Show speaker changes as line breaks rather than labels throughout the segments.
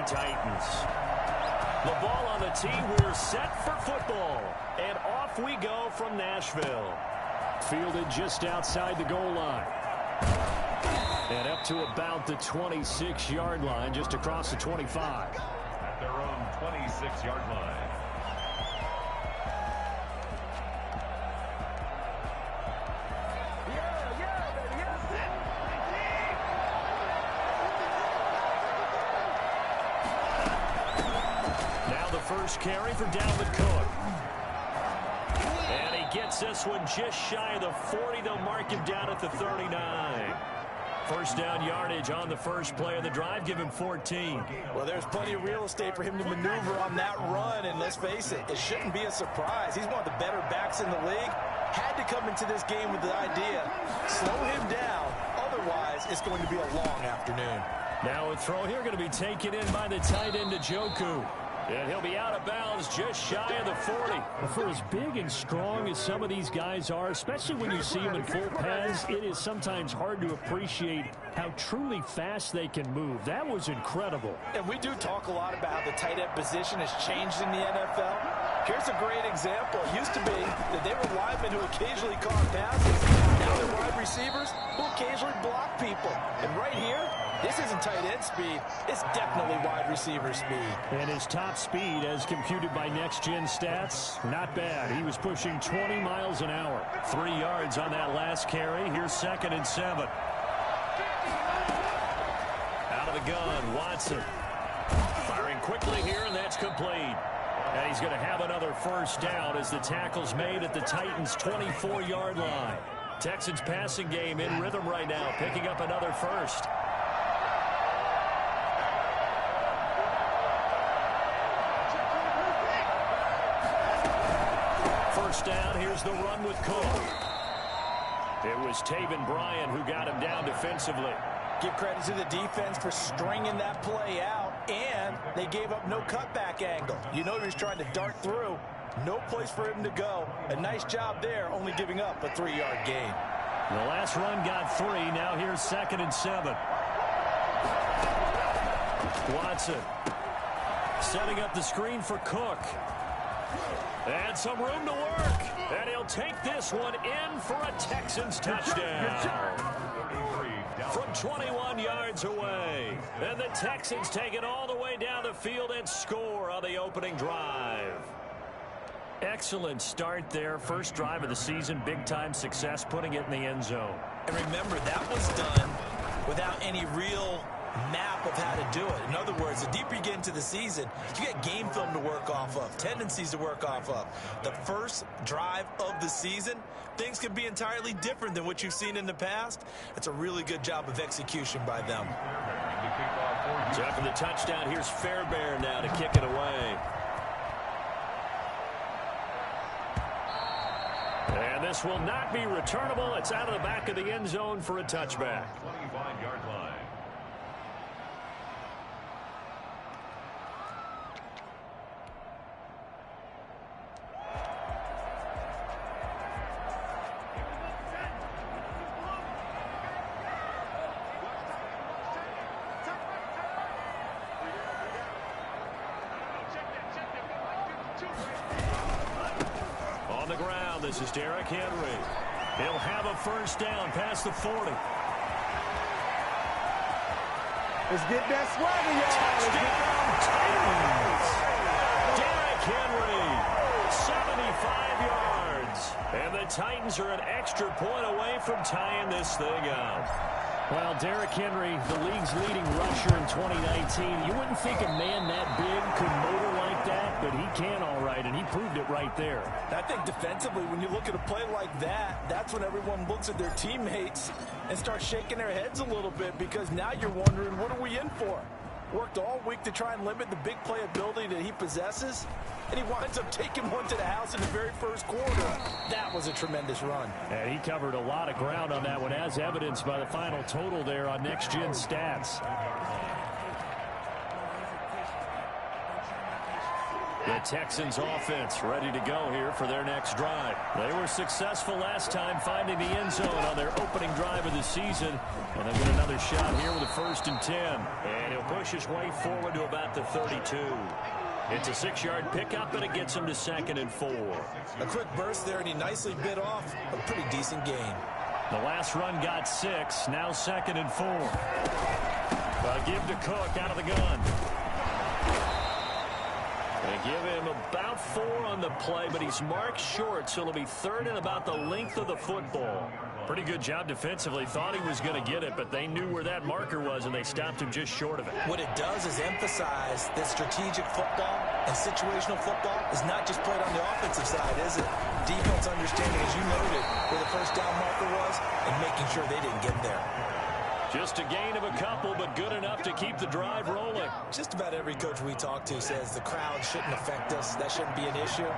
Titans. The ball on the tee. We're set for football. And off we go from Nashville. Fielded just outside the goal line. And up to about the 26-yard line, just across the 25.
At their own 26-yard line.
First carry for Dalvin Cook. And he gets this one just shy of the 40. They'll mark him down at the 39. First down yardage on the first play of the drive. Give him 14.
Well, there's plenty of real estate for him to maneuver on that run. And let's face it, it shouldn't be a surprise. He's one of the better backs in the league. Had to come into this game with the idea, slow him down. Otherwise, it's going to be a long afternoon.
Now a throw here going to be taken in by the tight end, Njoku. And he'll be out of bounds just shy of the 40. For as big and strong as some of these guys are, especially when you see them in full pads, it is sometimes hard to appreciate how truly fast they can move. That was incredible.
And we do talk a lot about how the tight end position has changed in the NFL. Here's a great example. It used to be that they were linemen who occasionally caught passes. Now they're wide receivers who occasionally block people. And right here, this isn't tight end speed. It's definitely wide receiver speed.
And his top speed, as computed by Next Gen Stats, not bad. He was pushing 20 miles an hour. 3 yards on that last carry. Here's 2nd and 7. Out of the gun, Watson. Firing quickly here, and that's complete. And he's going to have another first down as the tackle's made at the Titans' 24-yard line. Texans passing game in rhythm right now, picking up another first. First down, here's the run with Cook. It was Taven Bryan who got him down defensively.
Give credit to the defense for stringing that play out, and they gave up no cutback angle. You know he was trying to dart through. No place for him to go. A nice job there, only giving up a 3-yard gain.
The last run got 3. Now here's 2nd and 7. Watson setting up the screen for Cook. And some room to work. And he'll take this one in for a Texans touchdown. From 21 yards away. And the Texans take it all the way down the field and score on the opening drive. Excellent start there. First drive of the season. Big-time success putting it in the end zone.
And remember, that was done without any real map of how to do it. In other words, the deeper you get into the season, you get game film to work off of, tendencies to work off of. The first drive of the season, things can be entirely different than what you've seen in the past. It's a really good job of execution by them.
So after the touchdown, here's Fairbairn now to kick it away. And this will not be returnable. It's out of the back of the end zone for a touchback.
25-yard line.
This is Derrick Henry. He'll have a first down past the 40.
Let's get that swagger, y'all.
Touchdown, Titans. Derrick Henry, 75 yards. And the Titans are an extra point away from tying this thing up. Well, Derrick Henry, the league's leading rusher in 2019. You wouldn't think a man that big could motor like that, but he can all right, and he proved it right there.
I think defensively, when you look at a play like that, that's when everyone looks at their teammates and starts shaking their heads a little bit, because now you're wondering, what are we in for? Worked all week to try and limit the big play ability that he possesses, and he winds up taking one to the house in the very first quarter. That was a tremendous run.
And he covered a lot of ground on that one, as evidenced by the final total there on Next Gen Stats. The Texans offense ready to go here for their next drive. They were successful last time finding the end zone on their opening drive of the season. And they'll get another shot here with a 1st and 10. And he'll push his way forward to about the 32. It's a 6-yard pickup, and it gets him to 2nd and 4.
A quick burst there, and he nicely bit off a pretty decent gain.
The last run got 6. Now 2nd and 4. A give to Cook out of the gun. They give him about 4 on the play, but he's marked short, so it'll be 3rd and about the length of the football. Pretty good job defensively. Thought he was going to get it, but they knew where that marker was, and they stopped him just short of it.
What it does is emphasize that strategic football and situational football is not just played on the offensive side, is it? Defense understanding, as you noted, where the first down marker was and making sure they didn't get there.
Just a gain of a couple, but good enough to keep the drive rolling.
Just about every coach we talk to says the crowd shouldn't affect us. That shouldn't be an issue.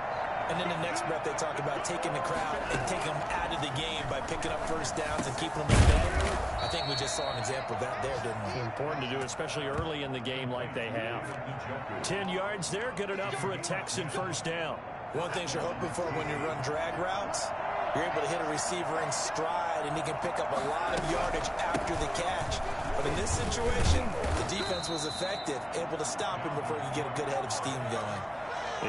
And then the next breath they talk about taking the crowd and taking them out of the game by picking up first downs and keeping them in the game. I think we just saw an example of that there, didn't we?
Important to do, especially early in the game like they have. 10 yards there, good enough for a Texan first down.
One thing you're hoping for when you run drag routes, you're able to hit a receiver in stride, and he can pick up a lot of yardage after the catch. But in this situation, the defense was effective, able to stop him before he could get a good head of steam going.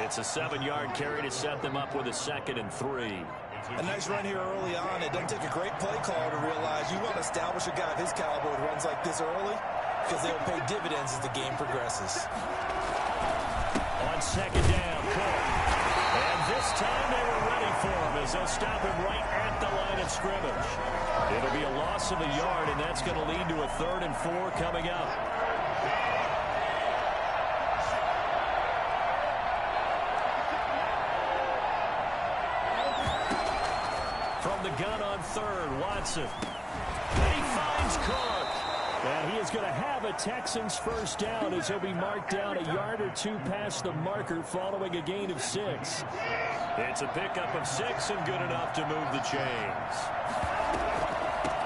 It's a 7-yard carry to set them up with a 2nd and 3.
A nice run here early on. It doesn't take a great play call to realize you want to establish a guy of his caliber with runs like this early, because they'll pay dividends as the game progresses.
On 2nd down, Cook. And this time they were ready for him as they'll stop him right at the line of scrimmage. It'll be a loss of a yard, and that's going to lead to a 3rd and 4 coming up. From the gun on 3rd, Watson. He finds Cook. And he is going to have a Texans first down as he'll be marked down a yard or 2 past the marker following a gain of 6. It's a pickup of 6 and good enough to move the chains.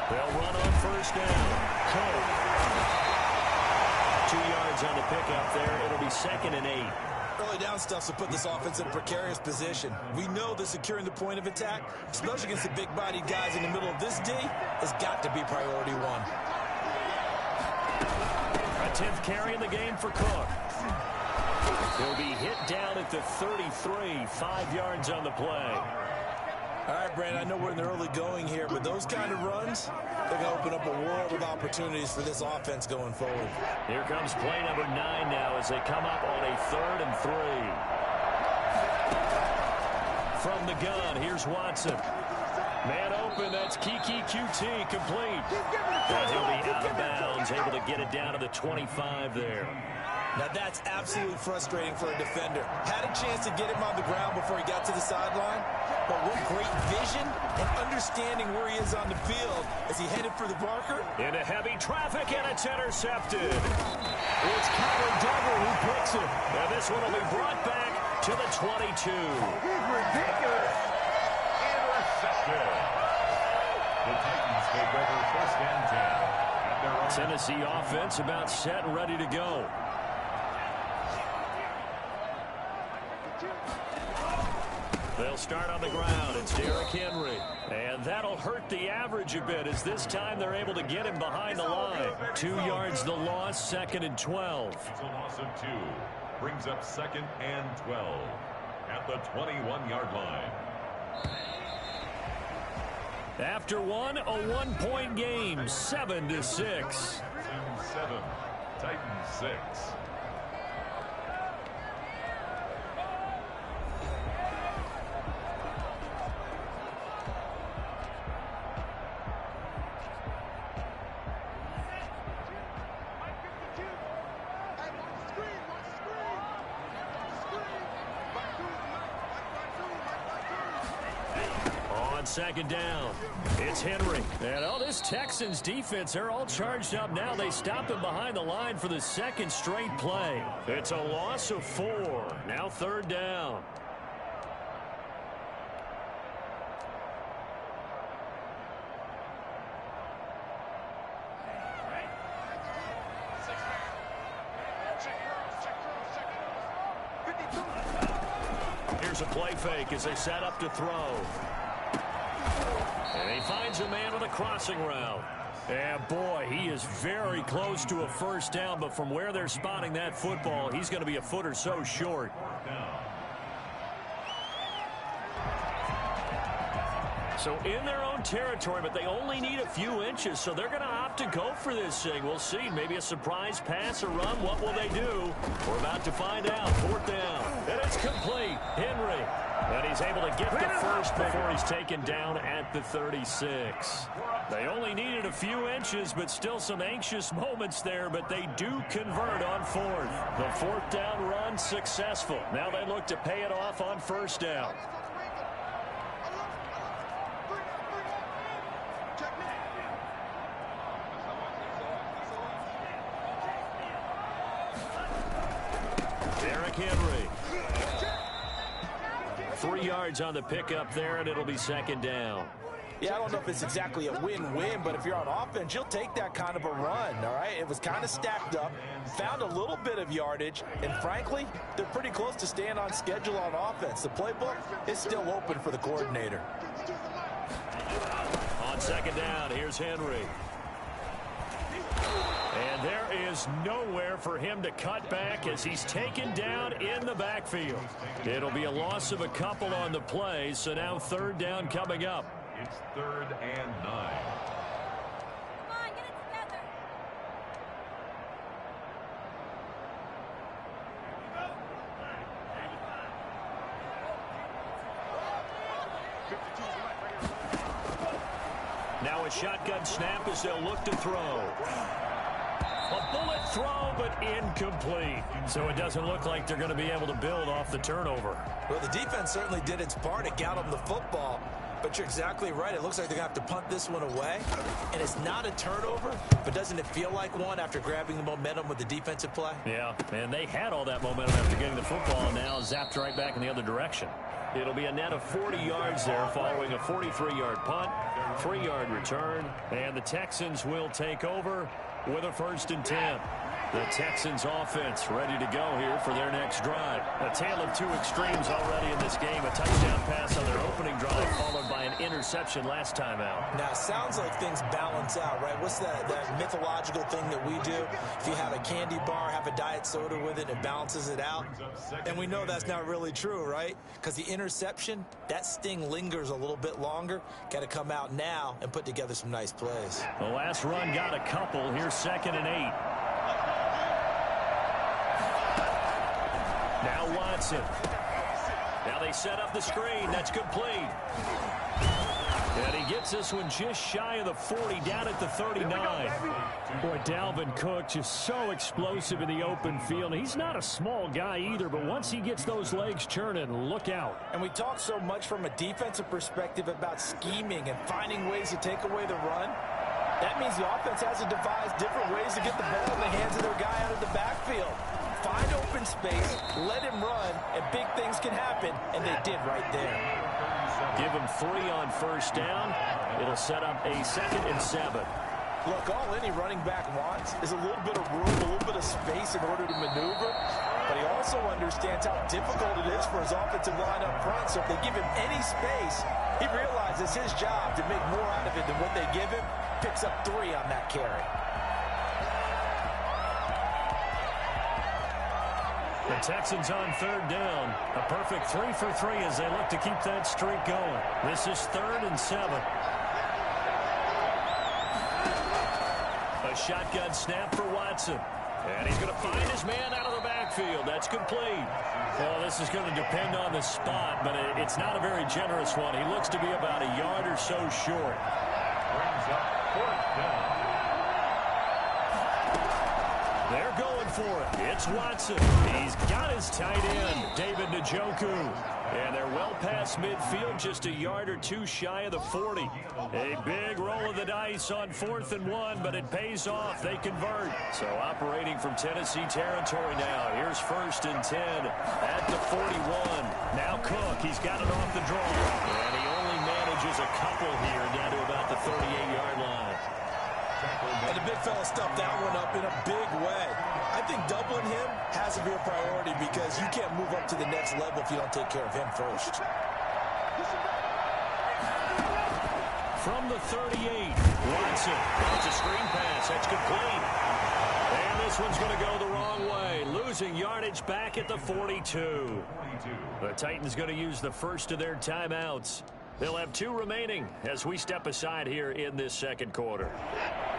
They'll run on first down. Cook. 2 yards on the pickup there. It'll be 2nd and 8.
Early down stuff to put this offense in a precarious position. We know that securing the point of attack, especially against the big-bodied guys in the middle of this D, has got to be priority 1.
A 10th carry in the game for Cook. He'll be hit down at the 33, 5 yards on the play.
All right, Brandon, I know we're in the early going here, but those kind of runs, they're going to open up a world of opportunities for this offense going forward.
Here comes play number 9 now as they come up on a 3rd and 3. From the gun, here's Watson. Man open, that's Kiki QT, complete. And he'll be out of bounds, able to get it down to the 25 there.
Now that's absolutely frustrating for a defender. Had a chance to get him on the ground before he got to the sideline, but what great vision and understanding where he is on the field as he headed for the marker.
Into heavy traffic, and it's intercepted. It's Kyler Duggar who picks it. And this one will be brought back to the 22.
He's ridiculous.
Intercepted. The Titans take over 1st and 10. At their own
Tennessee offense about set and ready to go. They'll start on the ground. It's Derrick Henry. And that'll hurt the average a bit as this time they're able to get him behind the line. 2 yards the loss, 2nd and 12.
It's a loss of 2. Brings up 2nd and 12. At the 21-yard line.
After one, a 1-point game, 7-6.
Texans 7, Titans 6.
On 2nd down, it's Henry. And this Texans defense, they're all charged up now. They stopped him behind the line for the 2nd straight play. It's a loss of 4. Now 3rd down. Here's a play fake as they set up to throw. And he finds a man on a crossing route. And boy, he is very close to a first down, but from where they're spotting that football, he's going to be a foot or so short. So in their own territory, but they only need a few inches, so they're going to opt to go for this thing. We'll see. Maybe a surprise pass or run. What will they do? We're about to find out. Fourth down. And it's complete. Henry. And he's able to get the first before he's taken down at the 36. They only needed a few inches, but still some anxious moments there, but they do convert on fourth. The fourth down run successful. Now they look to pay it off on first down. Henry. 3 yards on the pickup there, and it'll be second down.
Yeah, I don't know if it's exactly a win-win, but if you're on offense, you'll take that kind of a run, all right? It was kind of stacked up, found a little bit of yardage, and frankly, they're pretty close to staying on schedule on offense. The playbook is still open for the coordinator.
On second down, here's Henry. And there is nowhere for him to cut back as he's taken down in the backfield. It'll be a loss of a couple on the play, so now third down coming up.
It's 3rd and 9.
Come on, get it together.
Now a shotgun snap as they'll look to throw. A bullet throw, but incomplete. So it doesn't look like they're going to be able to build off the turnover.
Well, the defense certainly did its part to get them the football. But you're exactly right. It looks like they're going to have to punt this one away. And it's not a turnover, but doesn't it feel like one after grabbing the momentum with the defensive play?
Yeah, and they had all that momentum after getting the football, and now zapped right back in the other direction. It'll be a net of 40 yards there following a 43-yard punt, 3-yard return, and the Texans will take over with a 1st and 10. The Texans offense ready to go here for their next drive. A tale of two extremes already in this game. A touchdown pass on their opening drive followed by an interception last time out.
Now, it sounds like things balance out, right? What's that mythological thing that we do? If you have a candy bar, have a diet soda with it, it balances it out. And we know that's not really true, right? Because the interception, that sting lingers a little bit longer. Got to come out now and put together some nice plays.
The last run got a couple. Here's 2nd and 8. Now Watson. Now they set up the screen. That's complete. And he gets this one just shy of the 40, down at the 39. Boy, Dalvin Cook just so explosive in the open field. He's not a small guy either, but once he gets those legs churning, look out.
And we talk so much from a defensive perspective about scheming and finding ways to take away the run. That means the offense has to devise different ways to get the ball in the hands of their guy out of the backfield. Find open space, let him run, and big things can happen, and they did right there.
Give him 3 on first down. It'll set up a 2nd and 7.
Look, all any running back wants is a little bit of room, a little bit of space in order to maneuver, but he also understands how difficult it is for his offensive line up front, so if they give him any space, he realizes his job to make more out of it than what they give him, picks up 3 on that carry.
The Texans on third down. A perfect 3 for 3 as they look to keep that streak going. This is 3rd and 7. A shotgun snap for Watson. And he's going to find his man out of the backfield. That's complete. Well, this is going to depend on the spot, but it's not a very generous one. He looks to be about a yard or so short.
Brings up 4th down.
They're going for it. It's Watson. He's got his tight end, David Njoku. And they're well past midfield, just a yard or 2 shy of the 40. A big roll of the dice on 4th and 1, but it pays off. They convert. So operating from Tennessee territory now. Here's 1st and 10 at the 41. Now Cook, he's got it off the draw. And he only manages a couple here down to about the 38-yard line.
And the big fella stuffed that one up in a big way. I think doubling him has to be a priority because you can't move up to the next level if you don't take care of him first.
From the 38, Watson. It's a screen pass. That's complete. And this one's going to go the wrong way. Losing yardage back at the 42. The Titans going to use the first of their timeouts. They'll have 2 remaining as we step aside here in this second quarter.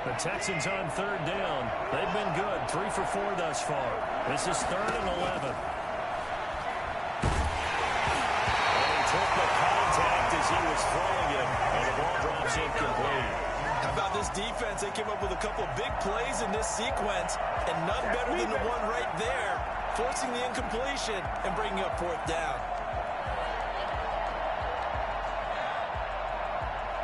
The Texans on third down. They've been good. 3 for 4 thus far. This is 3rd and 11. And he took the contact as he was throwing it, and the ball drops incomplete.
How about this defense? They came up with a couple of big plays in this sequence, and none better than the one right there, forcing the incompletion and bringing up 4th down.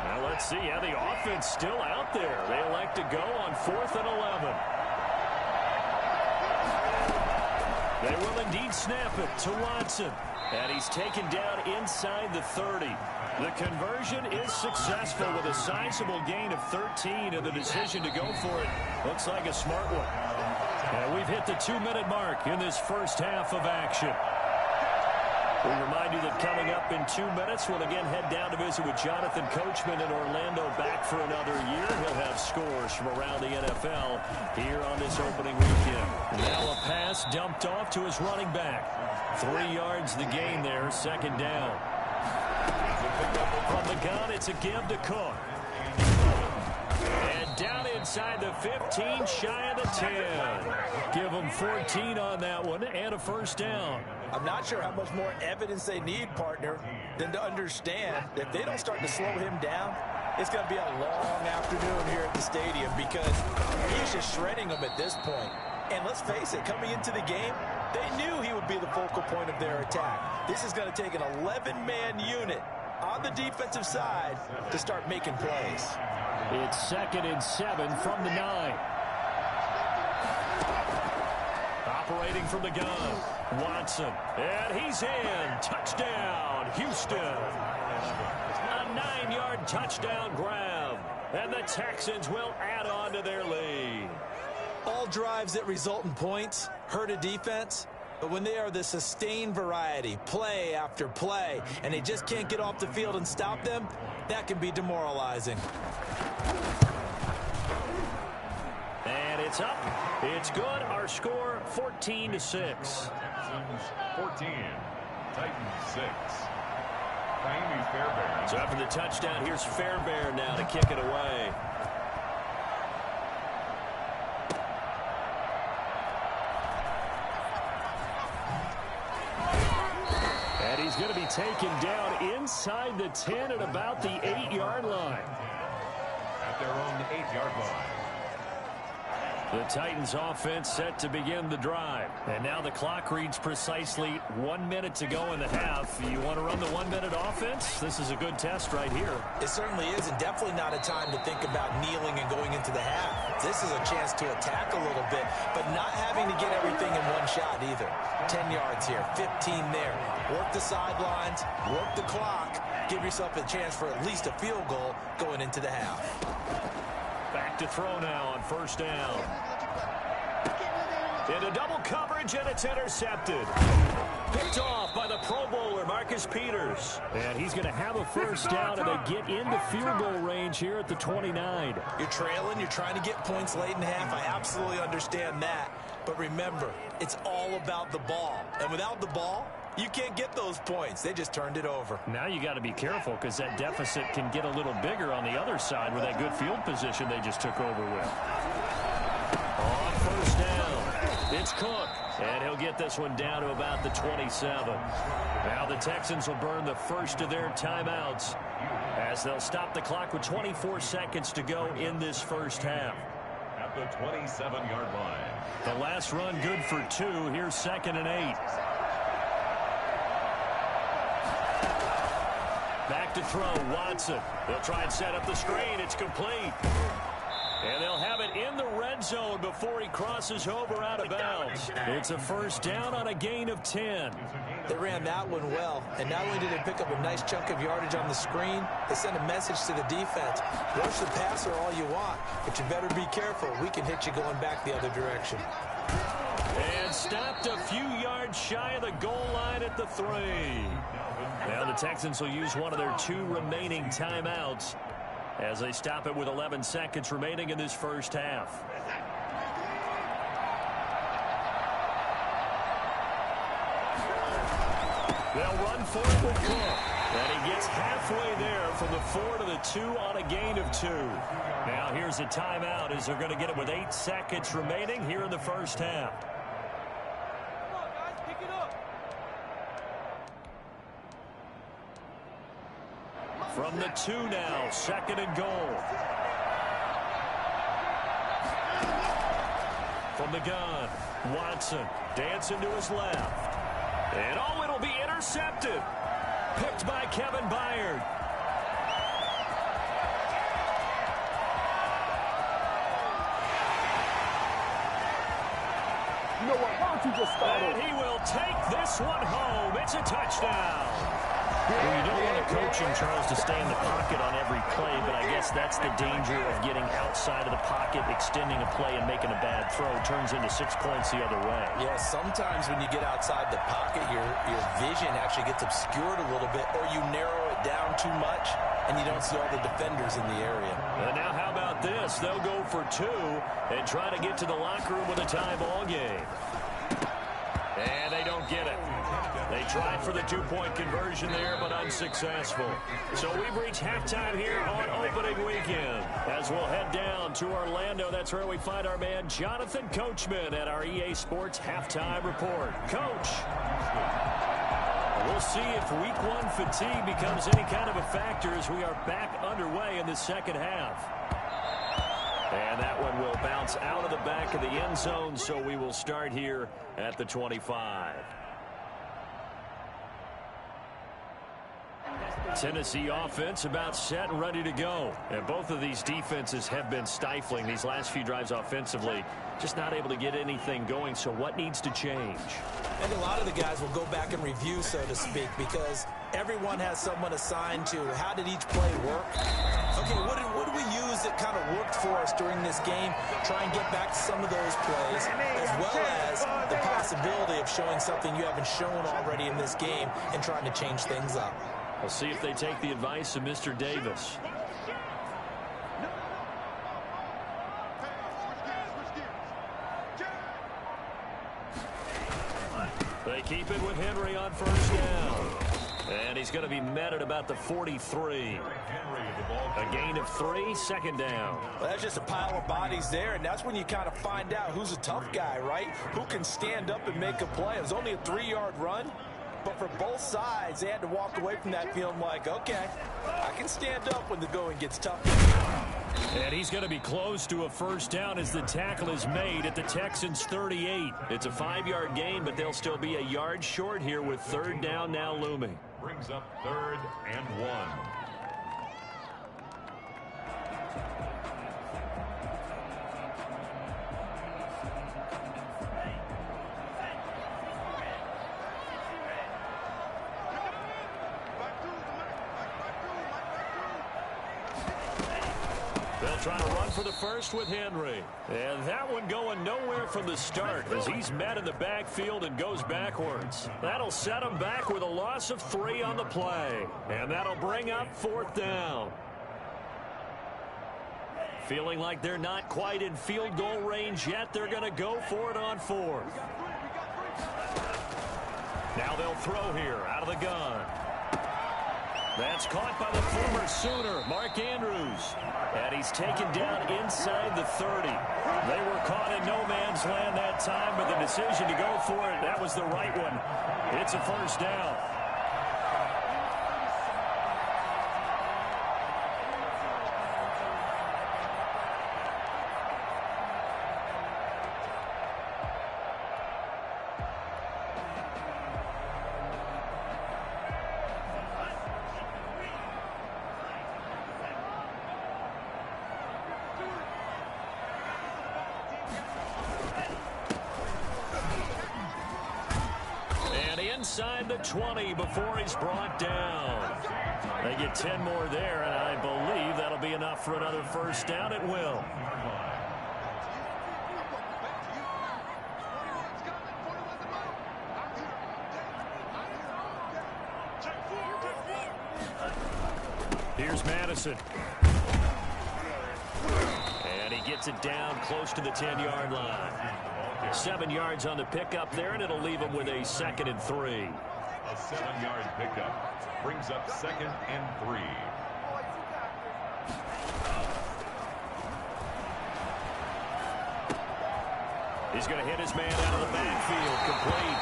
Now let's see how the offense still out there. They elect to go on 4th and 11. They will indeed snap it to Watson. And he's taken down inside the 30. The conversion is successful with a sizable gain of 13, and the decision to go for it looks like a smart one. And we've hit the 2-minute mark in this first half of action. We remind you that coming up in 2 minutes, we'll again head down to visit with Jonathan Coachman in Orlando, back for another year. He'll have scores from around the NFL here on this opening weekend. Now a pass dumped off to his running back. 3 yards the gain there, 2nd down. From the gun, it's a give to Cook. And down inside the 15, shy of the 10. Give them 14 on that one and a 1st down.
I'm not sure how much more evidence they need, partner, than to understand that if they don't start to slow him down, it's going to be a long afternoon here at the stadium because he's just shredding them at this point. And let's face it, coming into the game, they knew he would be the focal point of their attack. This is going to take an 11-man unit on the defensive side to start making plays.
It's 2nd and 7 from the 9. Operating from the gun, Watson. And he's in. Touchdown, Houston. A 9-yard touchdown grab. And the Texans will add on to their lead.
All drives that result in points hurt a defense, but when they are the sustained variety, play after play, and they just can't get off the field and stop them, that can be demoralizing.
And it's up. It's good. Our score, 14-6.
14, Titans 6. Fairbairn.
So after the touchdown, here's Fairbairn now to kick it away. And he's going to be taken down inside the 10 at about the 8-yard line.
At their own 8-yard line.
The Titans offense set to begin the drive. And now the clock reads precisely 1 minute to go in the half. You want to run the 1-minute offense? This is a good test right here.
It certainly is, and definitely not a time to think about kneeling and going into the half. This is a chance to attack a little bit, but not having to get everything in one shot either. 10 yards here, 15 there. Work the sidelines, work the clock, give yourself a chance for at least a field goal going into the half.
Back to throw now on 1st down. Into double coverage, and it's intercepted. Picked off by the Pro Bowler, Marcus Peters. And he's going to have a 1st down, and they get into field goal range here at the 29.
You're trailing, you're trying to get points late in the half. I absolutely understand that. But remember, it's all about the ball. And without the ball, you can't get those points. They just turned it over.
Now you got to be careful because that deficit can get a little bigger on the other side with that good field position they just took over with. On 1st down, it's Cook. And he'll get this one down to about the 27. Now the Texans will burn the first of their timeouts as they'll stop the clock with 24 seconds to go in this first half.
At the 27-yard line.
The last run good for 2. Here's 2nd and 8. Back to throw, Watson. They'll try and set up the screen. It's complete. And they'll have it in the red zone before he crosses over out of bounds. It's a first down on a gain of 10.
They ran that one well, and not only did they pick up a nice chunk of yardage on the screen, they sent a message to the defense. Rush the passer all you want, but you better be careful. We can hit you going back the other direction.
And stopped a few yards shy of the goal line at the 3. Now the Texans will use one of their 2 remaining timeouts as they stop it with 11 seconds remaining in this first half. They'll run for it with Cook. And he gets halfway there from the 4 to the 2 on a gain of 2. Now here's a timeout as they're going to get it with 8 seconds remaining here in the first half.
Come on, guys, pick it up.
From the 2 now, 2nd and goal. From the gun, Watson dancing to his left. And oh, it'll be intercepted. Picked by Kevin Byard.
You know what? Why don't you just start
And
over?
he will take this one home. It's a touchdown. Well, you don't want a coach in Charles to stay in the pocket on every play, but I guess that's the danger of getting outside of the pocket, extending a play, and making a bad throw. Turns into 6 points the other way.
Yeah, sometimes when you get outside the pocket, your vision actually gets obscured a little bit, or you narrow it down too much, and you don't see all the defenders in the area.
And now how about this? They'll go for 2 and try to get to the locker room with a tie ball game. And they don't get it. They tried for the 2-point conversion there, but unsuccessful. So we've reached halftime here on opening weekend. As we'll head down to Orlando, that's where we find our man Jonathan Coachman at our EA Sports Halftime Report. Coach, we'll see if Week 1 fatigue becomes any kind of a factor as we are back underway in the second half. And that one will bounce out of the back of the end zone, so we will start here at the 25. Tennessee offense about set and ready to go. And both of these defenses have been stifling these last few drives offensively. Just not able to get anything going, so what needs to change?
And a lot of the guys will go back and review, so to speak, because everyone has someone assigned to how did each play work. Okay, what did we use that kind of worked for us during this game? Try and get back to some of those plays, as well as the possibility of showing something you haven't shown already in this game and trying to change things up.
We'll see if they take the advice of Mr. Davis. They keep it with Henry on first down. And he's going to be met at about the 43. A gain of 3, 2nd down.
Well, that's just a pile of bodies there, and that's when you kind of find out who's a tough guy, right? Who can stand up and make a play. It was only a 3-yard run. But for both sides, they had to walk away from that feeling like, okay, I can stand up when the going gets tough.
And he's going to be close to a first down as the tackle is made at the Texans' 38. It's a 5-yard gain, but they'll still be a yard short here with 3rd down now looming.
Brings up 3rd and 1.
They'll try to run for the first with Henry. And that one going nowhere from the start as he's met in the backfield and goes backwards. That'll set him back with a loss of 3 on the play. And that'll bring up 4th down. Feeling like they're not quite in field goal range yet, they're going to go for it on 4th. Now they'll throw here out of the gun. That's caught by the former Sooner, Mark Andrews. And he's taken down inside the 30. They were caught in no man's land that time, but the decision to go for it, that was the right one. It's a first down. inside the 20 before he's brought down. They get 10 more there, and I believe that'll be enough for another first down. It will. Here's Madison. And he gets it down close to the 10-yard line. 7 yards on the pickup there, and it'll leave him with a 2nd and 3.
A 7-yard pickup brings up 2nd and 3.
He's going to hit his man out of the backfield, complete.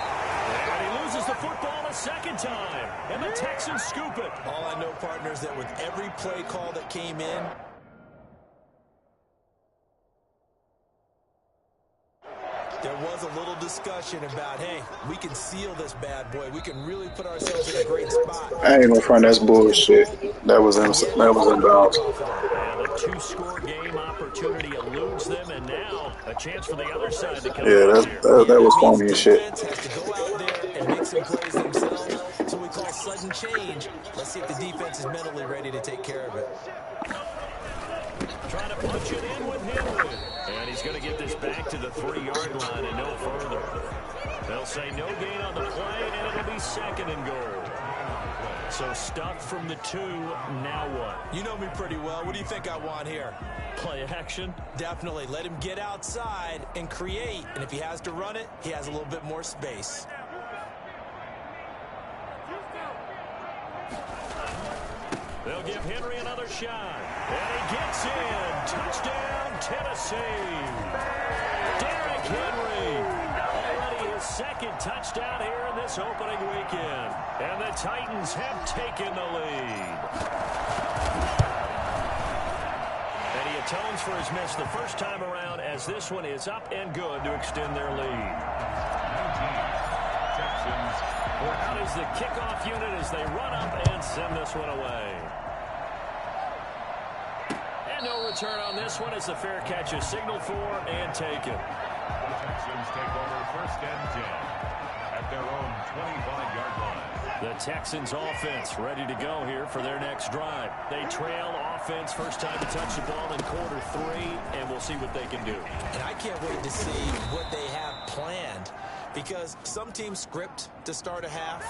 And he loses the football a second time. And the Texans scoop it.
All I know, partner, is that with every play call that came in, there was a little discussion about, hey, we can seal this bad boy. We can really put ourselves in a great spot.
I ain't gonna front. That's bullshit. That was in bounds.
And the 2-score game opportunity eludes them, and now a chance for the other side to come out here.
That was phony as shit.
Defense has to go out there and make some plays themselves. So we call sudden change. Let's see if the defense is mentally ready to take care of it.
Trying to punch it in with Henry. And he's going to get this back to the 3-yard line and no further. They'll say no gain on the play, and it'll be 2nd and goal. So stuck from the 2, now what?
You know me pretty well. What do you think I want here?
Play action?
Definitely. Let him get outside and create. And if he has to run it, he has a little bit more space.
They'll give Henry another shot. And he gets in. Touchdown, Tennessee. Derrick Henry. Already his 2nd touchdown here in this opening weekend. And the Titans have taken the lead. And he atones for his miss the first time around, as this one is up and good to extend their lead.
Texans.
Out is the kickoff unit as they run up and send this one away. And no return on this one as the fair catch is signaled for and taken.
The Texans take over 1st and 10 at their own 25-yard line.
The Texans offense ready to go here for their next drive. They trail offense, first time to touch the ball in quarter 3, and we'll see what they can do.
And I can't wait to see what they have planned, because some teams script to start a half.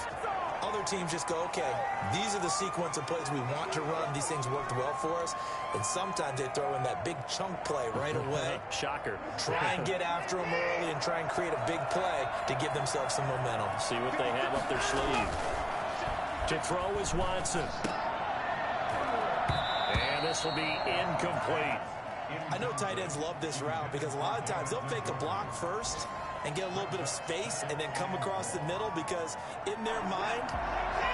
Other teams just go, okay, these are the sequence of plays we want to run. These things worked well for us. And sometimes they throw in that big chunk play right away.
Shocker.
Try and get after them early and try and create a big play to give themselves some momentum.
See what they have up their sleeve. To throw is Watson. And this will be incomplete.
I know tight ends love this route because a lot of times they'll fake a block first and get a little bit of space and then come across the middle, because in their mind,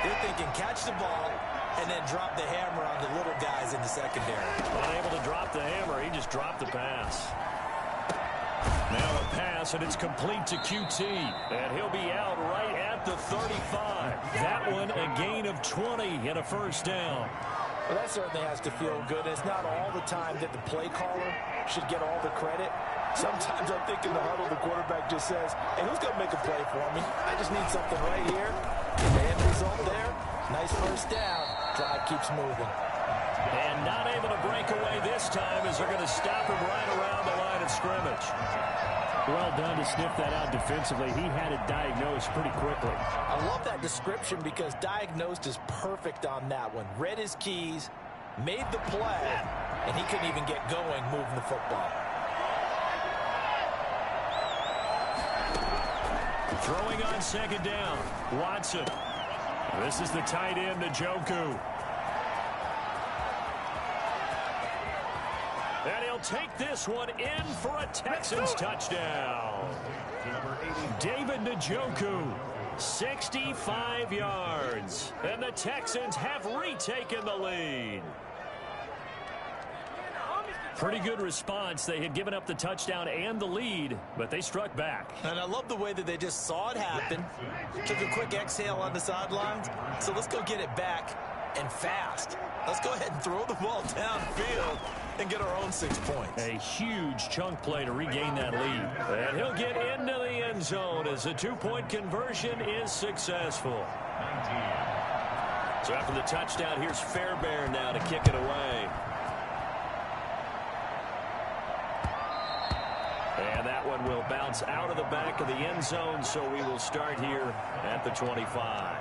they're thinking catch the ball and then drop the hammer on the little guys in the secondary.
Unable to drop the hammer, he just dropped the pass. Now a pass, and it's complete to QT. And he'll be out right at the 35. That one a gain of 20 and a first down.
Well, that certainly has to feel good. It's not all the time that the play caller should get all the credit. Sometimes I think in the huddle, the quarterback just says, hey, who's going to make a play for me? I just need something right here. Get the end result there. Nice first down. Drive keeps moving.
And not able to break away this time as they're going to stop him right around the line of scrimmage. Well done to sniff that out defensively. He had it diagnosed pretty quickly.
I love that description because diagnosed is perfect on that one. Read his keys, made the play, and he couldn't even get going moving the football.
Throwing on 2nd down, Watson. This is the tight end, Njoku. And he'll take this one in for a Texans touchdown. David Njoku, 65 yards. And the Texans have retaken the lead. Pretty good response. They had given up the touchdown and the lead, but they struck back.
And I love the way that they just saw it happen. Took a quick exhale on the sidelines. So let's go get it back. and fast. Let's go ahead and throw the ball downfield and get our own 6 points.
A huge chunk play to regain that lead. And he'll get into the end zone as the 2-point conversion is successful.
19.
So after the touchdown, here's Fairbairn now to kick it away. And that one will bounce out of the back of the end zone, so we will start here at the 25.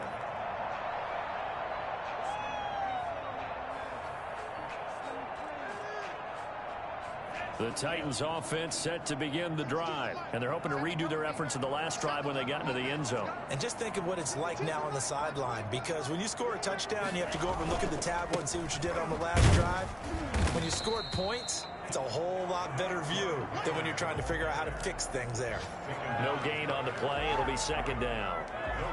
The Titans offense set to begin the drive, and they're hoping to redo their efforts in the last drive when they got into the end zone.
And just think of what it's like now on the sideline, because when you score a touchdown, you have to go over and look at the tablet and see what you did on the last drive. When you scored points, it's a whole lot better view than when you're trying to figure out how to fix things there.
No gain on the play. It'll be second down.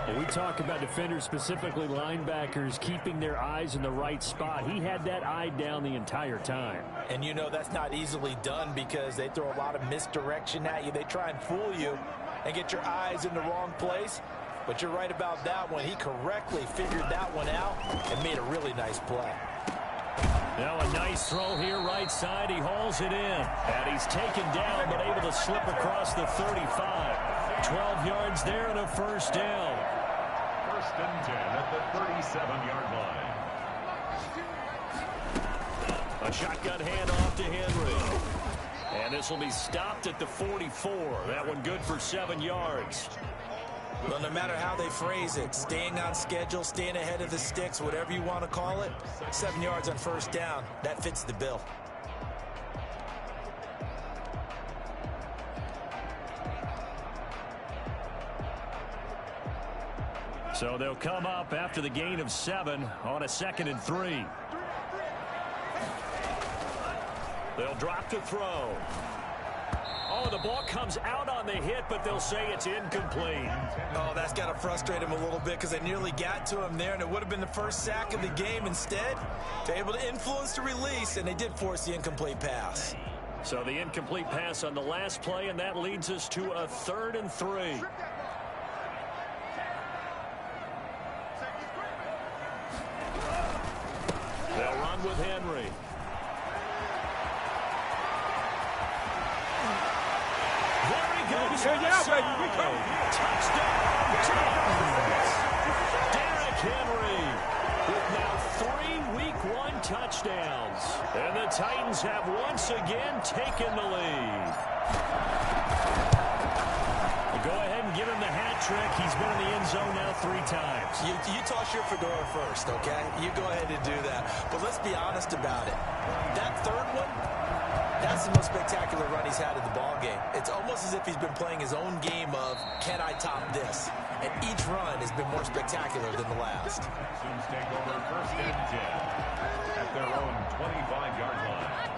And we talk about defenders, specifically linebackers, keeping their eyes in the right spot. He had that eye down the entire time.
And you know that's not easily done because they throw a lot of misdirection at you. They try and fool you and get your eyes in the wrong place. But you're right about that one. He correctly figured that one out and made a really nice play.
Now a nice throw here right side. He hauls it in. And he's taken down but able to slip across the 35. 12 yards there and a first down.
First and 10 at the 37-yard line.
A shotgun handoff to Henry. And this will be stopped at the 44. That one good for 7 yards.
Well, no matter how they phrase it, staying on schedule, staying ahead of the sticks, whatever you want to call it, 7 yards on first down, that fits the bill.
So they'll come up after the gain of 7 on a 2nd and 3. They'll drop to throw. Oh, the ball comes out on the hit, but they'll say it's incomplete.
Oh, that's got to frustrate him a little bit because they nearly got to him there, and it would have been the first sack of the game. Instead, they're able to influence the release, and they did force the incomplete pass.
So the incomplete pass on the last play, and that leads us to a 3rd and 3. They'll run with Henry. Touchdown, Titans. Derrick Henry with now 3 Week 1 touchdowns. And the Titans have once again taken the lead. Go ahead and give him the hat trick. He's been in the end zone now 3 times.
You toss your fedora first, okay? You go ahead and do that. But let's be honest about it. That third one, that's the most spectacular run he's had in the ballgame. It's almost as if he's been playing his own game of, can I top this? And each run has been more spectacular than the last.
Texans take over first and 10 at their own 25-yard line.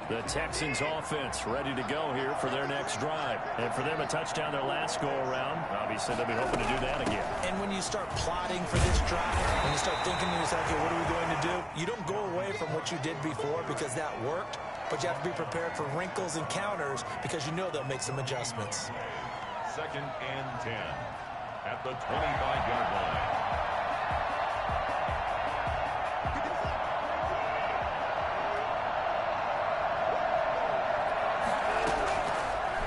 The Texans offense ready to go here for their next drive. And for them, a touchdown their last go-around. Obviously, they'll be hoping to do that again.
And when you start plotting for this drive, when you start thinking to yourself, okay, what are we going to do? You don't go away from what you did before because that worked, but you have to be prepared for wrinkles and counters because you know they'll make some adjustments.
2nd and 10 at the 25-yard line.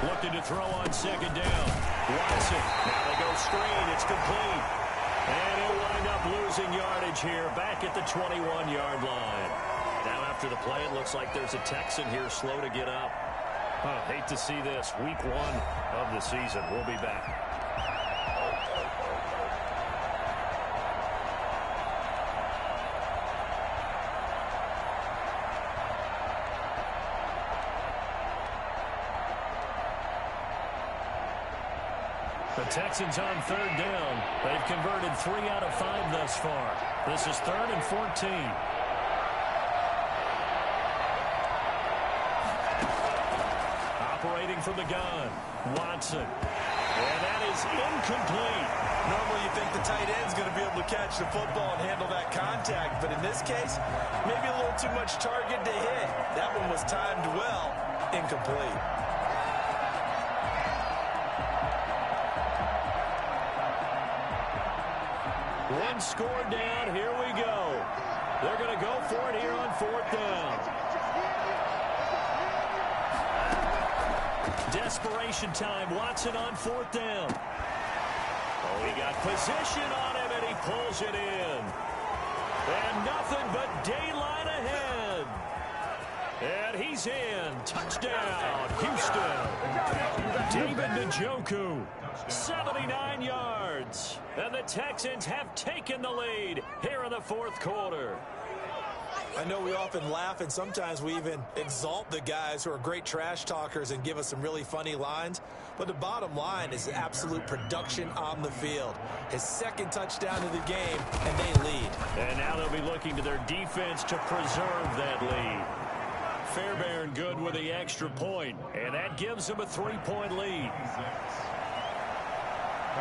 Looking to throw on 2nd down. Watson. Now they go screen. It's complete. And he'll wind up losing yardage here back at the 21-yard line. Now after the play, it looks like there's a Texan here slow to get up. Hate to see this. Week 1 of the season. We'll be back. The Texans on 3rd down. They've converted 3 out of 5 thus far. This is 3rd and 14. Operating from the gun, Watson. And that is incomplete.
Normally you think the tight end's going to be able to catch the football and handle that contact, but in this case, maybe a little too much target to hit. That one was timed well, incomplete.
been scored down. Here we go. They're going to go for it here on 4th down. Desperation time. Watson on 4th down. Oh, he got position on him, and he pulls it in. And nothing but daylight ahead. And he's in. Touchdown, Houston. David Njoku, 79 yards. And the Texans have taken the lead here in the 4th quarter.
I know we often laugh, and sometimes we even exalt the guys who are great trash talkers and give us some really funny lines. But the bottom line is absolute production on the field. His 2nd touchdown of the game, and they lead.
And now they'll be looking to their defense to preserve that lead. Fairbairn good with the extra point, and that gives them a 3-point lead.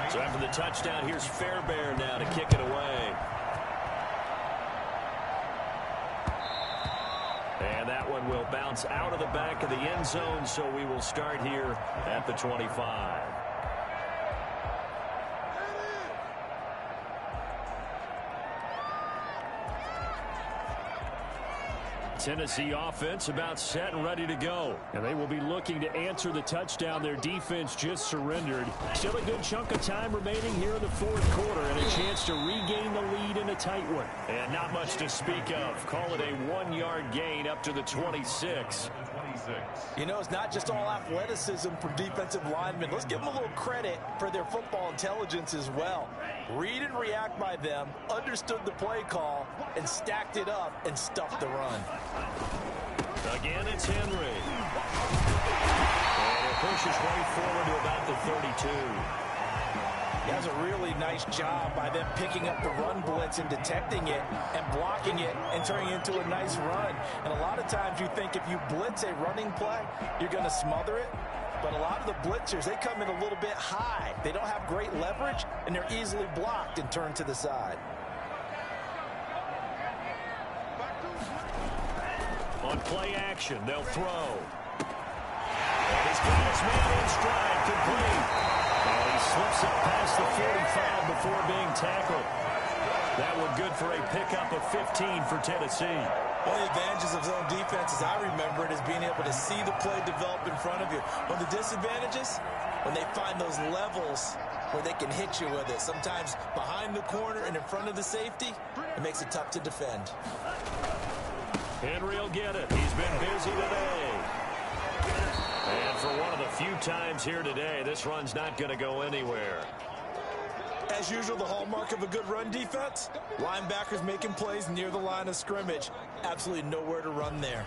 So after the touchdown, here's Fairbairn now to kick it away. And that one will bounce out of the back of the end zone, so we will start here at the 25. Tennessee offense about set and ready to go. And they will be looking to answer the touchdown their defense just surrendered. Still a good chunk of time remaining here in the 4th quarter and a chance to regain the lead in a tight one. And not much to speak of. Call it a 1-yard gain up to the 26.
You know, it's not just all athleticism from defensive linemen. Let's give them a little credit for their football intelligence as well. Read and react by them, understood the play call, and stacked it up and stuffed the run.
Again, it's Henry. And he'll push his way forward to about the 32.
He has a really nice job by them picking up the run blitz and detecting it and blocking it and turning it into a nice run. And a lot of times you think if you blitz a running play, you're going to smother it. But a lot of the blitzers, they come in a little bit high. They don't have great leverage, and they're easily blocked and turned to the side.
On play action, they'll throw. And he's got his man in stride, complete. And he slips up past the 45 before being tackled. That one good for a pickup of 15 for Tennessee.
One of the advantages of zone defense, as I remember it, is being able to see the play develop in front of you. One of the disadvantages, when they find those levels where they can hit you with it, sometimes behind the corner and in front of the safety, it makes it tough to defend.
Henry will get it. He's been busy today. And for one of the few times here today, this run's not going to go anywhere.
As usual, the hallmark of a good run defense, linebackers making plays near the line of scrimmage. Absolutely nowhere to run there.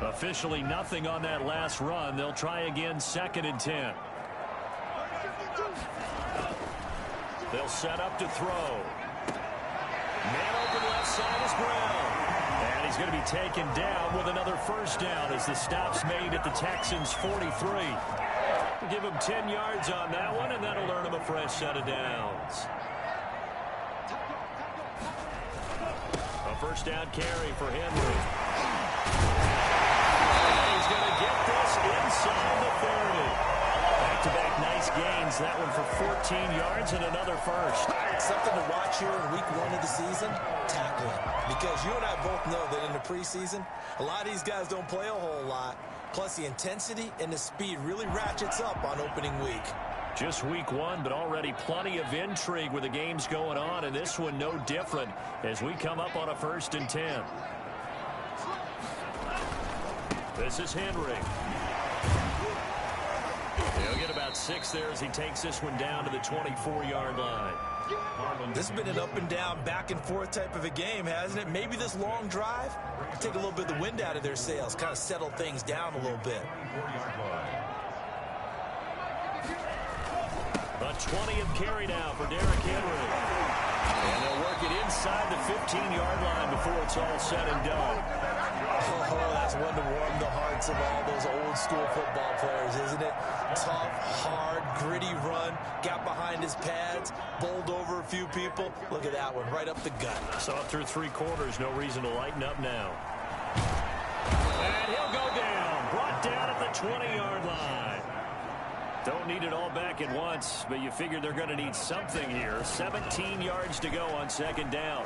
Officially nothing on that last run. They'll try again, 2nd and 10. They'll set up to throw. Man open left side is Brown. And he's going to be taken down with another 1st down as the stop's made at the Texans' 43. Give him 10 yards on that one, and that'll earn him a fresh set of downs. A 1st down carry for Henry. And he's going to get this inside the 30. Back-to-back nice gains. That one for 14 yards and another 1st.
Something to watch here in week 1 of the season, tackling. Because you and I both know that in the preseason, a lot of these guys don't play a whole lot. Plus, the intensity and the speed really ratchets up on opening week.
Just week 1, but already plenty of intrigue with the games going on, and this one no different as we come up on a 1st and 10. This is Henry. He'll get about 6 there as he takes this one down to the 24-yard line.
This has been an up and down, back and forth type of a game, hasn't it? Maybe this long drive take a little bit of the wind out of their sails, kind of settle things down a little bit.
A 20th carry now for Derrick Henry. And they'll work it inside the 15-yard line before it's all said and done.
Oh, that's one to warm the hearts of all those old-school football players, isn't it? Tough, hard, gritty run, got behind his pads, bowled over a few people. Look at that one, right up the gut.
Saw it through 3 quarters, no reason to lighten up now. And he'll go down, brought down at the 20-yard line. Don't need it all back at once, but you figure they're going to need something here. 17 yards to go on second down.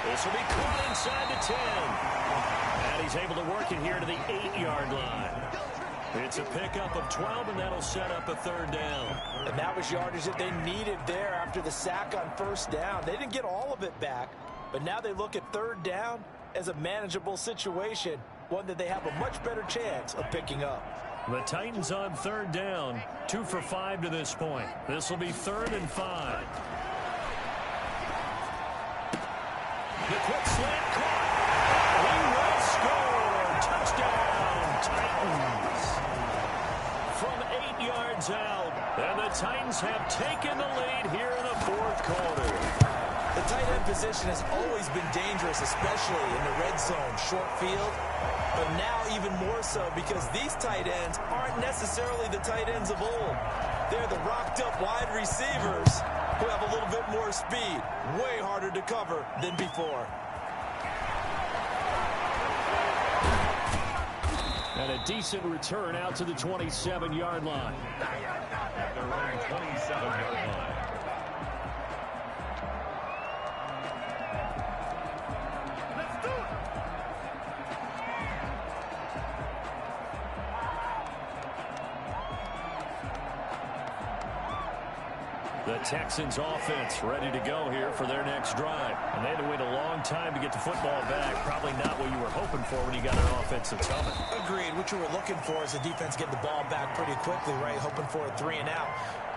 This will be caught inside the 10. And he's able to work it here to the 8-yard line. It's a pickup of 12, and that'll set up a third down.
And that was yardage that they needed there after the sack on first down. They didn't get all of it back, but now they look at third down as a manageable situation, one that they have a much better chance of picking up.
The Titans on third down, 2 for 5 to this point. This will be 3rd and 5. The quick slant caught. He will score. Touchdown, Titans. From 8 yards out, and the Titans have taken the lead here in the fourth quarter.
The tight end position has always been dangerous, especially in the red zone, short field. But now even more so because these tight ends aren't necessarily the tight ends of old. They're the rocked-up wide receivers who have a little bit more speed, way harder to cover than before.
And a decent return out to the 27-yard line.
At their own 27-yard line.
The Texans offense ready to go here for their next drive. And they had to wait a long time to get the football back. Probably not what you were hoping for when you got an offensive summit.
Agreed. What you were looking for is the defense getting the ball back pretty quickly, right? Hoping for a 3 and out.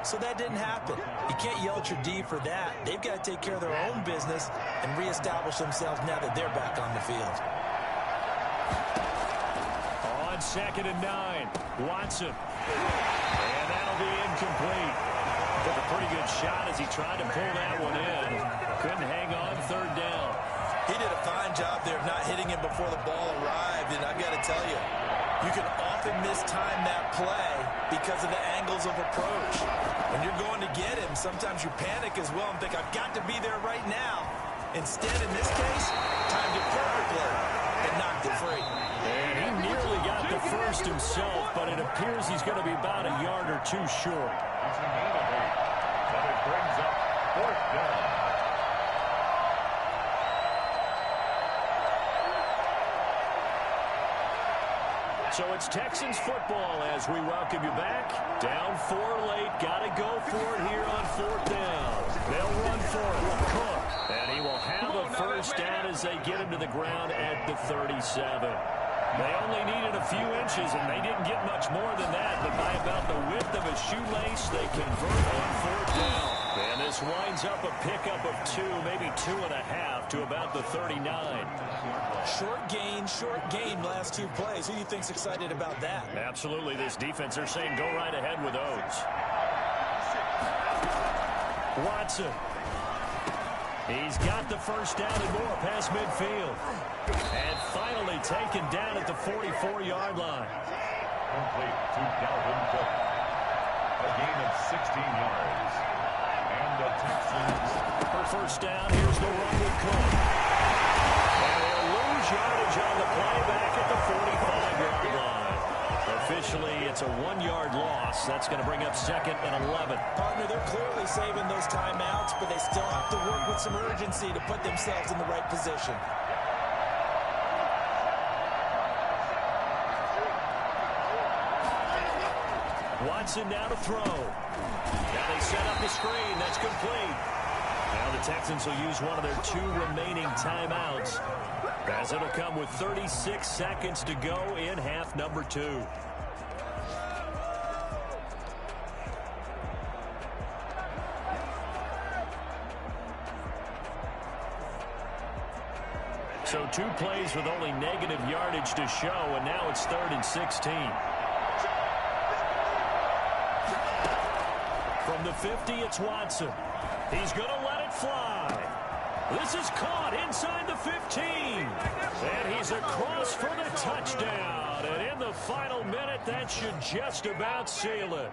So that didn't happen. You can't yell at your D for that. They've got to take care of their own business and reestablish themselves now that they're back on the field.
On 2nd and 9, Watson. And that'll be incomplete. Took a pretty good shot as he tried to pull that one in. Couldn't hang on, 3rd down.
He did a fine job there of not hitting him before the ball arrived, and I've got to tell you, you can often mistime that play because of the angles of approach. When you're going to get him, sometimes you panic as well and think, I've got to be there right now. Instead, in this case, timed it perfectly and knocked it free.
And he nearly got the first himself, but it appears he's going to be about a yard or 2 short.
It's a gain of 8, but it brings up 4th down.
So it's Texans football as we welcome you back. Down 4 late, got to go for it here on 4th down. They'll run for it with Cook, and he will have a first down as they get him to the ground at the 37. They only needed a few inches, and they didn't get much more than that, but by about the width of a shoelace, they convert on 4th down. And this winds up a pickup of 2, maybe 2.5 to about the 39.
Short gain last 2 plays. Who do you think's excited about that?
Absolutely, this defense, they're saying go right ahead with those. Watson. He's got the first down and more past midfield. And finally taken down at the 44-yard line.
Complete to Dalvin Cook. A gain of 16 yards. And the Texans.
For first down, here's the run with Cook. And they'll lose yardage on the play back at the 45-yard line. Officially, it's a 1-yard loss. That's going to bring up 2nd and 11.
Partner, they're clearly saving those timeouts, but they still have to work with some urgency to put themselves in the right position.
Watson now to throw. Now they set up the screen. That's complete. Now the Texans will use one of their 2 remaining timeouts, as it'll come with 36 seconds to go in half number 2. So 2 plays with only negative yardage to show, and now it's 3rd and 16. From the 50, it's Watson. He's going to let it fly. This is caught inside the 15. And he's across for the touchdown. And in the final minute, that should just about seal it.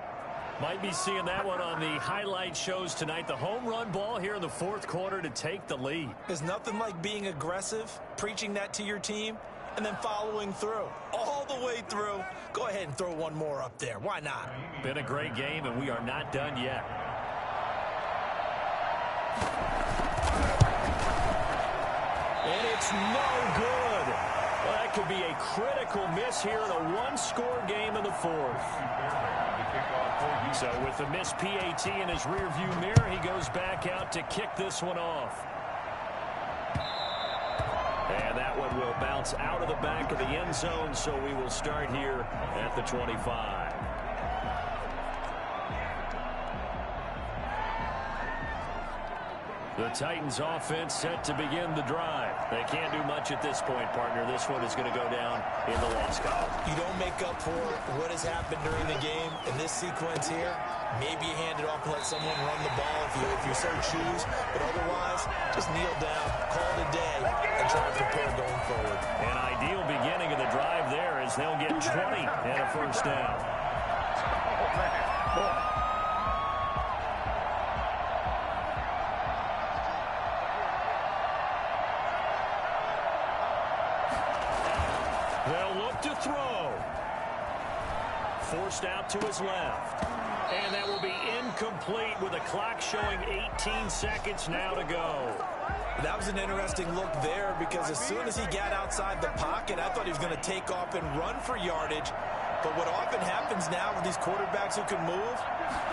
Might be seeing that one on the highlight shows tonight. The home run ball here in the 4th quarter to take the lead.
There's nothing like being aggressive, preaching that to your team, and then following through. All the way through. go ahead and throw one more up there. Why not?
Been a great game, and we are not done yet. And it's no good. Well, that could be a critical miss here in a one-score game in the fourth. So with the missed PAT in his rearview mirror, he goes back out to kick this one off. And that one will bounce out of the back of the end zone, so we will start here at the 25. The Titans offense set to begin the drive. They can't do much at this point, partner. This one is going to go down in the loss column.
You don't make up for what has happened during the game in this sequence here. Maybe you hand it off and let someone run the ball if you so choose. But otherwise, just kneel down, call it a day, and try to prepare going forward.
An ideal beginning of the drive there as they'll get 20 and a first down. They'll look to throw. Forced out to his left. And that will be incomplete with the clock showing 18 seconds now to go.
That was an interesting look there because as soon as he got outside the pocket, I thought he was going to take off and run for yardage. But what often happens now with these quarterbacks who can move,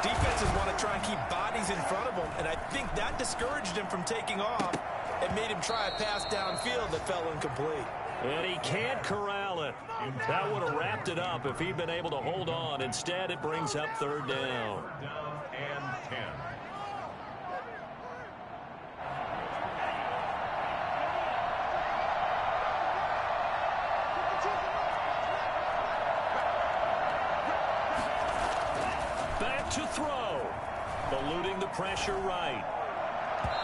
defenses want to try and keep bodies in front of them. And I think that discouraged him from taking off and made him try a pass downfield that fell incomplete.
And he can't corral it. That would have wrapped it up if he'd been able to hold on. Instead, it brings up third down.
Down and 10.
Back to throw. Eluding the pressure right.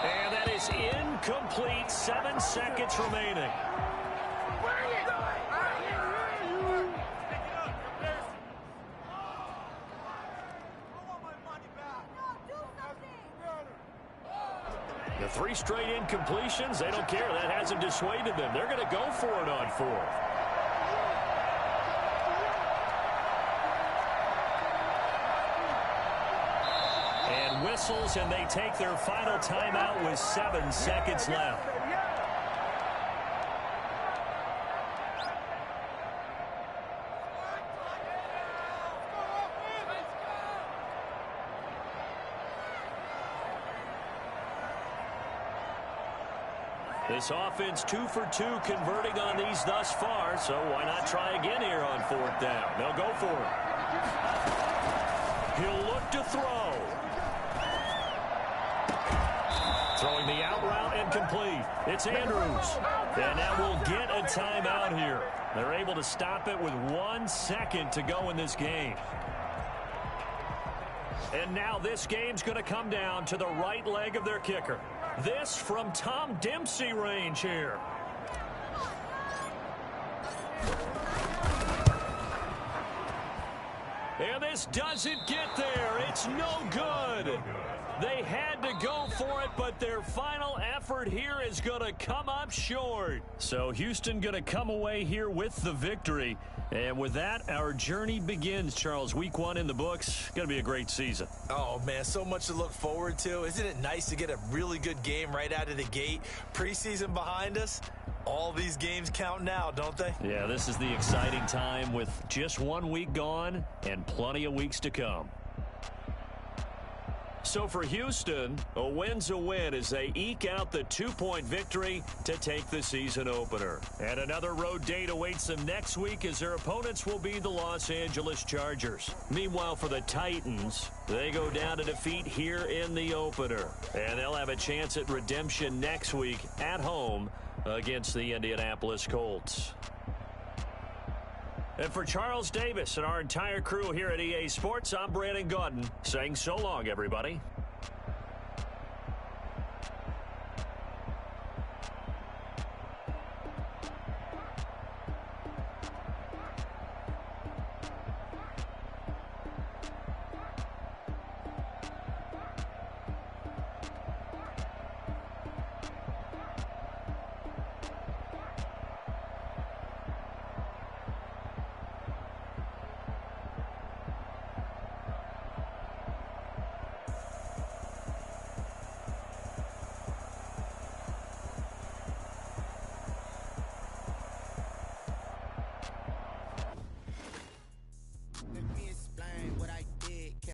And that is incomplete. 7 seconds remaining. The 3 straight incompletions, they don't care. That hasn't dissuaded them. They're going to go for it on fourth. And whistles, and they take their final timeout with 7 seconds left. This offense 2 for 2 converting on these thus far, so why not try again here on fourth down? They'll go for it. He'll look to throw. Throwing the out route and complete. It's Andrews. And that will get a timeout here. They're able to stop it with 1 second to go in this game. And now this game's going to come down to the right leg of their kicker. This from Tom Dempsey range here. And this doesn't get there. It's no good. They had to go for it, but their final effort here is going to come up short. So Houston going to come away here with the victory. And with that, our journey begins, Charles. Week 1 in the books. Going to be a great season.
Oh, man, so much to look forward to. Isn't it nice to get a really good game right out of the gate? Preseason behind us. All these games count now, don't they?
Yeah, this is the exciting time with just 1 week gone and plenty of weeks to come. So for Houston, a win's a win as they eke out the 2-point victory to take the season opener. And another road date awaits them next week as their opponents will be the Los Angeles Chargers. Meanwhile, for the Titans, they go down to defeat here in the opener. And they'll have a chance at redemption next week at home against the Indianapolis Colts. And for Charles Davis and our entire crew here at EA Sports, I'm Brandon Gaudin saying so long, everybody.